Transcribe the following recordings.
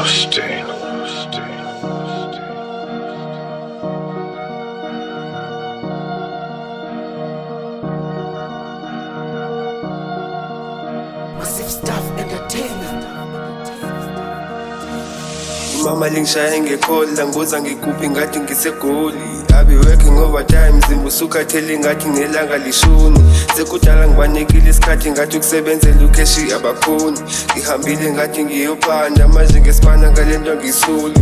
Massive Stuff Entertainment. Mama lingishaya ngekhola ngoza ngiguphi ngathi ngisegoli. I be working overtime, zimba usukhathele ngathi ngelanga lishuni. Sekudala ngibanekile isikhathi ngathi ukusebenzela ukheshi abakhoni. Ngihambile ngathi ngiyophanda manje ngesibana ngalento ngisuli.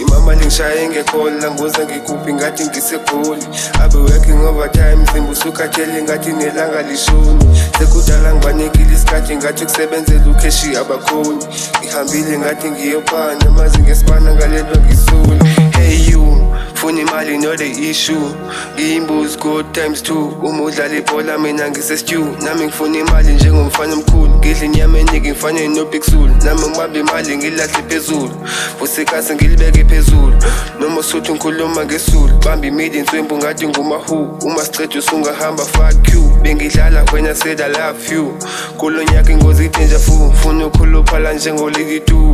Imama lingishaya ngekhola ngoza ngiguphi ngathi ngisegoli. I be working overtime, zimba usukhathele ngathi ngelanga lishuni. Sekudala ngibanekile isikhathi ngathi ukusebenzela ukheshi abakhoni. Ngihambile ngathi ngiyophanda manje ngesibana ngalento ngisuli. Hey you, funa imali no the issue. Ngiyimbuzi good times 2. Uma udlala ibhola mina ngise-stew. Nami ngifuna imali njengomfana omkhulu. Ngidla inyama eningi ngifane no-Big Zulu. Nami ngibambe imali ngilahle phezulu. Vusikasi ngilibeke phezulu. Noma usuthi ngikhuluma ngesulu. Bamba imidi inswembu ngathi ngumahu. Uma siceda usungahamba fuck you. Bengidlala when I said I love you. Kulo nyaka ingozi danger fu. Funa ukhuluphala njengoligi 2.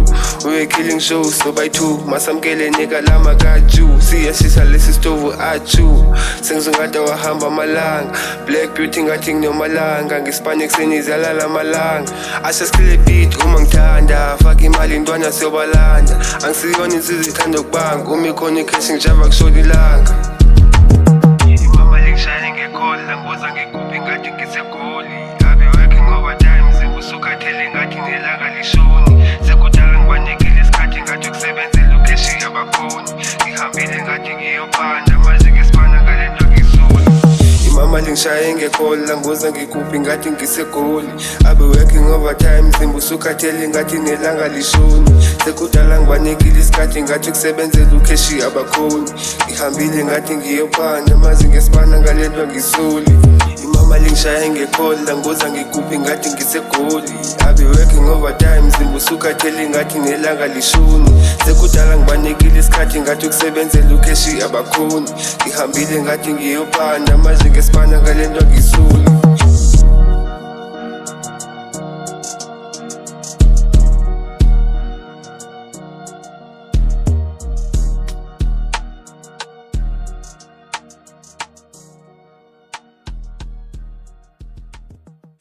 We're killing shows so by 2. Masamkele nigga lama got you. Siyashisa lesi stovu achu. Sengizongada wahamba malanga. Black beauty ngathi nginomalanga. Ngisipane kuseni izalala malanga. Ashaskile beat uma ngithanda. Faka imali ntwana siyobalanda. Angisiyona insizwa ithanda ukubanga. Uma ikhona ikheshi ngijava kushoda ilanga. Imama lingishaya ngekhola ngoza ngiguphi ngathi ngisegoli. I be working overtime, zimba usukhathele ngathi ngelanga lishuni. Sekudala ngibanekile isikhathi ngathi ukusebenzela ukheshi abakhoni. Ngihambile ngathi ngiyophanda manje ngesibana ngalento ngisuli. Imama lingishaya ngekhola ngoza ngiguphi ngathi ngisegoli. I be working overtime, zimba usukhathele ngathi nelanga lishuni. Sekudala ngibanekile isikhathi ngathi ukusebenzela ukheshi abakhoni. Ngihambile ngathi ngiyophanda manje ngesibana ngalento ngisuli. Imama lingishaya ngekhola ngoza ngiguphi ngathi ngisegoli. I be working overtime, zimba usukhathele ngathi nelanga lishuni. Sekudala ngibanekile isikhathi ngathi ukusebenzela ukheshi abakhoni. Ngihambile ngathi ngiyophanda manje ngesibana ngalento ngisuli.